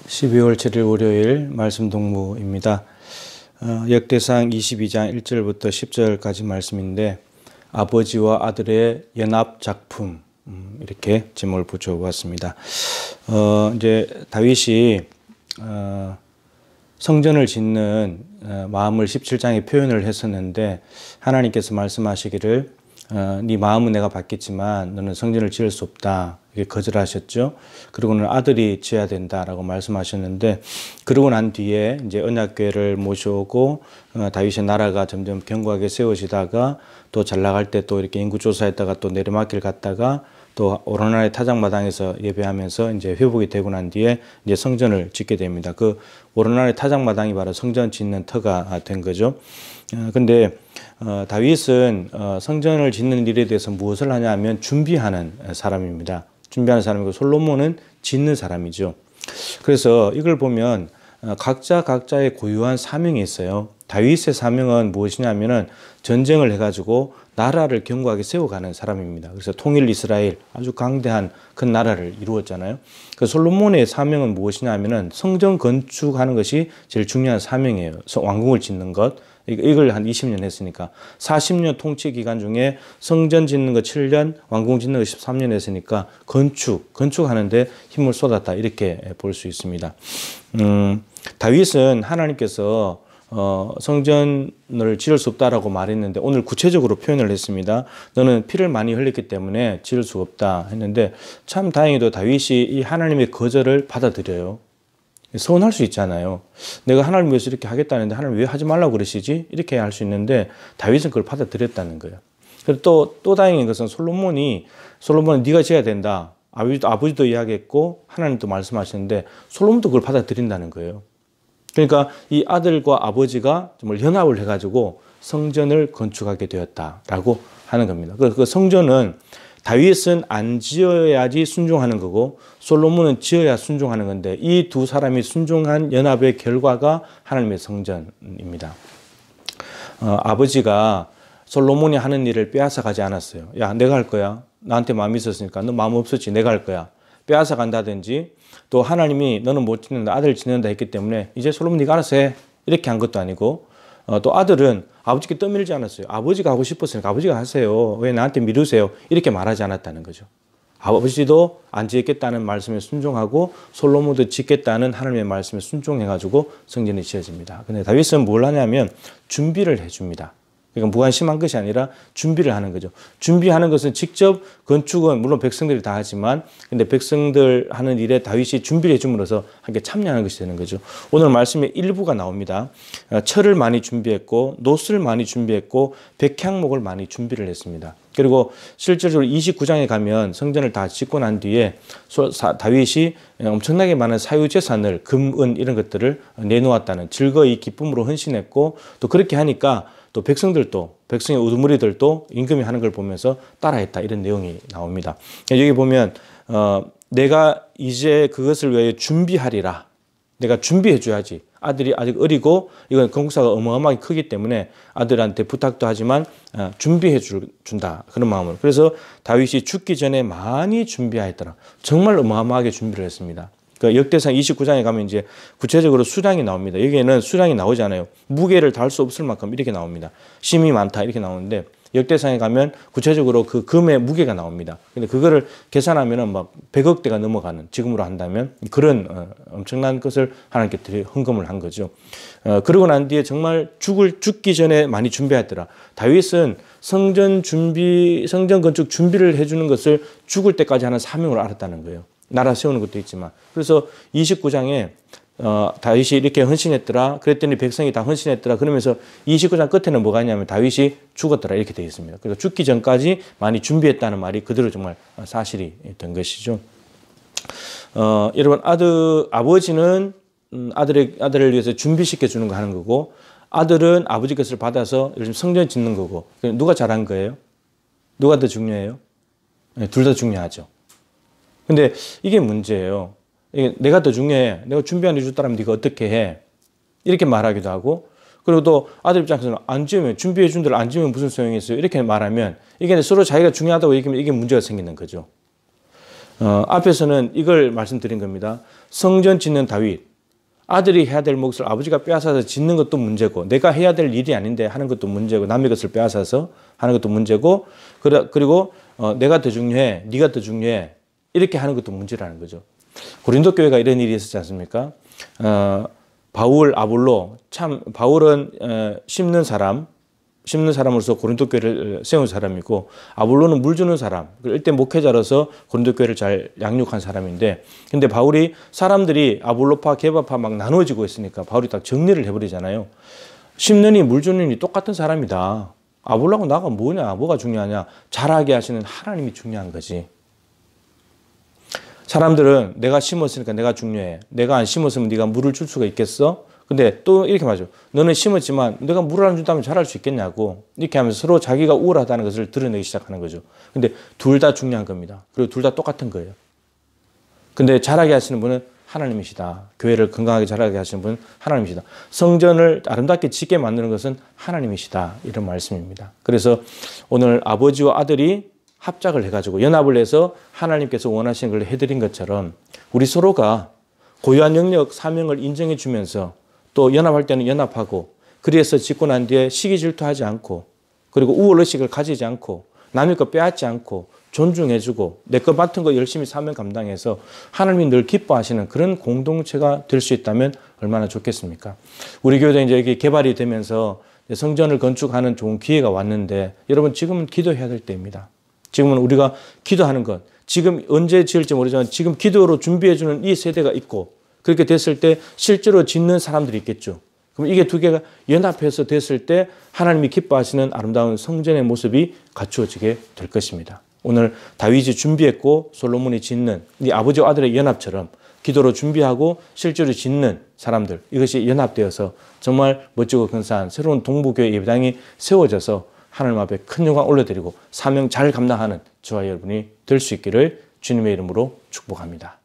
12월 7일 월요일 말씀 동무입니다. 역대상 22장 1절부터 10절까지 말씀인데 아버지와 아들의 연합 작품 이렇게 제목을 붙여보았습니다. 이제 다윗이 성전을 짓는 마음을 17장에 표현을 했었는데 하나님께서 말씀하시기를 네 마음은 내가 받겠지만 너는 성전을 지을 수 없다. 이렇게 거절하셨죠. 그리고는 아들이 지어야 된다라고 말씀하셨는데 그러고 난 뒤에 이제 언약궤를 모셔오고 다윗의 나라가 점점 견고하게 세워지다가 또 잘 나갈 때 또 이렇게 인구조사했다가 또 내리막길 갔다가 또 오르나의 타작마당에서 예배하면서 이제 회복이 되고 난 뒤에 이제 성전을 짓게 됩니다. 그 오르나의 타작마당이 바로 성전 짓는 터가 된 거죠. 근데 다윗은 성전을 짓는 일에 대해서 무엇을 하냐면 준비하는 사람입니다. 준비하는 사람이고 솔로몬은 짓는 사람이죠. 그래서 이걸 보면 각자의 고유한 사명이 있어요. 다윗의 사명은 무엇이냐면은 전쟁을 해가지고 나라를 견고하게 세워가는 사람입니다. 그래서 통일 이스라엘 아주 강대한 큰 나라를 이루었잖아요. 그 솔로몬의 사명은 무엇이냐면은 성전 건축하는 것이 제일 중요한 사명이에요. 왕궁을 짓는 것. 이걸 한 20년 했으니까 40년 통치 기간 중에 성전 짓는 거 7년, 왕궁 짓는 거 13년 했으니까 건축하는데 힘을 쏟았다 이렇게 볼 수 있습니다. 다윗은 하나님께서 성전을 지을 수 없다라고 말했는데 오늘 구체적으로 표현을 했습니다. 너는 피를 많이 흘렸기 때문에 지을 수 없다 했는데 참 다행히도 다윗이 이 하나님의 거절을 받아들여요. 서운할 수 있잖아요. 내가 하나님 위해서 이렇게 하겠다는데 하나님 왜 하지 말라고 그러시지? 이렇게 할 수 있는데 다윗은 그걸 받아들였다는 거예요. 그리고 또 다행인 것은 솔로몬은 네가 지어야 된다. 아버지도 이야기했고 하나님도 말씀하시는데 솔로몬도 그걸 받아들인다는 거예요. 그러니까 이 아들과 아버지가 정말 연합을 해가지고 성전을 건축하게 되었다라고 하는 겁니다. 그 성전은 다윗은 안 지어야지 순종하는 거고 솔로몬은 지어야 순종하는 건데 이 두 사람이 순종한 연합의 결과가 하나님의 성전입니다. 아버지가 솔로몬이 하는 일을 빼앗아 가지 않았어요. 야, 내가 할 거야. 나한테 마음이 있었으니까 너 마음 없었지. 내가 할 거야. 빼앗아 간다든지 또 하나님이 너는 못 짓는다. 아들 짓는다 했기 때문에 이제 솔로몬 네가 알아서 해. 이렇게 한 것도 아니고 또 아들은 아버지께 떠밀지 않았어요. 아버지가 하고 싶었으니까 아버지가 하세요. 왜 나한테 미루세요? 이렇게 말하지 않았다는 거죠. 아버지도 안 짓겠다는 말씀에 순종하고 솔로몬도 짓겠다는 하나님의 말씀에 순종해가지고 성전이 지어집니다. 근데 다윗은 뭘 하냐면 준비를 해줍니다. 그러니까 무관심한 것이 아니라 준비를 하는 거죠. 준비하는 것은 직접 건축은 물론 백성들이 다 하지만 근데 백성들 하는 일에 다윗이 준비를 해줌으로써 함께 참여하는 것이 되는 거죠. 오늘 말씀에 일부가 나옵니다. 철을 많이 준비했고 노스를 많이 준비했고 백향목을 많이 준비를 했습니다. 그리고 실질적으로 29장에 가면 성전을 다 짓고 난 뒤에 다윗이 엄청나게 많은 사유재산을 금, 은 이런 것들을 내놓았다는 즐거이 기쁨으로 헌신했고 또 그렇게 하니까 또 백성의 우두머리들도 임금이 하는 걸 보면서 따라했다 이런 내용이 나옵니다. 여기 보면 내가 이제 그것을 위하여 준비하리라. 내가 준비해 줘야지. 아들이 아직 어리고 이건 건국사가 어마어마하게 크기 때문에 아들한테 부탁도 하지만 준비해 준다. 그런 마음으로. 그래서 다윗이 죽기 전에 많이 준비하였더라. 정말 어마어마하게 준비를 했습니다. 그 역대상 29장에 가면 이제 구체적으로 수량이 나옵니다. 여기에는 수량이 나오지 않아요. 무게를 달 수 없을 만큼 이렇게 나옵니다. 심이 많다 이렇게 나오는데 역대상에 가면 구체적으로 그 금의 무게가 나옵니다. 근데 그거를 계산하면은 막 100억대가 넘어가는 지금으로 한다면 그런 엄청난 것을 하나님께 헌금을 한 거죠. 그러고 난 뒤에 정말 죽기 전에 많이 준비했더라. 다윗은 성전 건축 준비를 해주는 것을 죽을 때까지 하는 사명을 알았다는 거예요. 나라 세우는 것도 있지만. 그래서 29장에 다윗이 이렇게 헌신했더라. 그랬더니 백성이 다 헌신했더라. 그러면서 29장 끝에는 뭐가 있냐면 다윗이 죽었더라. 이렇게 되어 있습니다. 그래서 죽기 전까지 많이 준비했다는 말이 그대로 정말 사실이 된 것이죠. 여러분, 아버지는 아들을 위해서 준비시켜 주는 거 하는 거고, 아들은 아버지 것을 받아서 요즘 성전 짓는 거고, 누가 잘한 거예요? 누가 더 중요해요? 네, 둘 다 중요하죠. 근데 이게 문제예요. 내가 더 중요해. 내가 준비 안 해줬다면 네가 어떻게 해? 이렇게 말하기도 하고 그리고 또 아들 입장에서는 안 지으면 준비해 준 대로 안 지으면 무슨 소용이 있어요? 이렇게 말하면 이게 서로 자기가 중요하다고 얘기하면 이게 문제가 생기는 거죠. 앞에서는 이걸 말씀드린 겁니다. 성전 짓는 다윗. 아들이 해야 될 몫을 아버지가 빼앗아서 짓는 것도 문제고, 내가 해야 될 일이 아닌데 하는 것도 문제고, 남의 것을 빼앗아서 하는 것도 문제고, 그리고 내가 더 중요해, 네가 더 중요해, 이렇게 하는 것도 문제라는 거죠. 고린도 교회가 이런 일이 있었지 않습니까? 바울, 아볼로, 참 바울은 심는 사람으로서 고린도 교회를 세운 사람이고, 아볼로는 물 주는 사람, 일대 목회자로서 고린도 교회를 잘 양육한 사람인데, 근데 바울이 사람들이 아볼로파, 게바파 막 나누어지고 있으니까 바울이 딱 정리를 해버리잖아요. 심는이 물 주는 이 똑같은 사람이다. 아볼로하고 나가 뭐가 중요하냐? 잘하게 하시는 하나님이 중요한 거지. 사람들은 내가 심었으니까 내가 중요해. 내가 안 심었으면 네가 물을 줄 수가 있겠어? 근데 또 이렇게 말하죠. 너는 심었지만 내가 물을 안 준다면 자랄 수 있겠냐고. 이렇게 하면서 서로 자기가 우월하다는 것을 드러내기 시작하는 거죠. 근데 둘 다 중요한 겁니다. 그리고 둘 다 똑같은 거예요. 근데 자라게 하시는 분은 하나님이시다. 교회를 건강하게 자라게 하시는 분은 하나님이시다. 성전을 아름답게 짓게 만드는 것은 하나님이시다. 이런 말씀입니다. 그래서 오늘 아버지와 아들이 합작을 해가지고 연합을 해서 하나님께서 원하시는 걸 해드린 것처럼 우리 서로가 고유한 영역, 사명을 인정해 주면서 또 연합할 때는 연합하고, 그래서 짓고 난 뒤에 시기 질투하지 않고, 그리고 우월의식을 가지지 않고, 남의 거 빼앗지 않고, 존중해주고, 내 거 맡은 거 열심히 사명 감당해서 하나님이 늘 기뻐하시는 그런 공동체가 될 수 있다면 얼마나 좋겠습니까? 우리 교회도 이제 이렇게 개발이 되면서 성전을 건축하는 좋은 기회가 왔는데, 여러분 지금은 기도해야 될 때입니다. 지금은 우리가 기도하는 것, 지금 언제 지을지 모르지만 지금 기도로 준비해주는 이 세대가 있고, 그렇게 됐을 때 실제로 짓는 사람들이 있겠죠. 그럼 이게 두 개가 연합해서 됐을 때 하나님이 기뻐하시는 아름다운 성전의 모습이 갖추어지게 될 것입니다. 오늘 다윗이 준비했고 솔로몬이 짓는 이 아버지와 아들의 연합처럼 기도로 준비하고 실제로 짓는 사람들, 이것이 연합되어서 정말 멋지고 근사한 새로운 동부교회 예배당이 세워져서 하나님 앞에 큰 영광 올려드리고 사명 잘 감당하는 저와 여러분이 될 수 있기를 주님의 이름으로 축복합니다.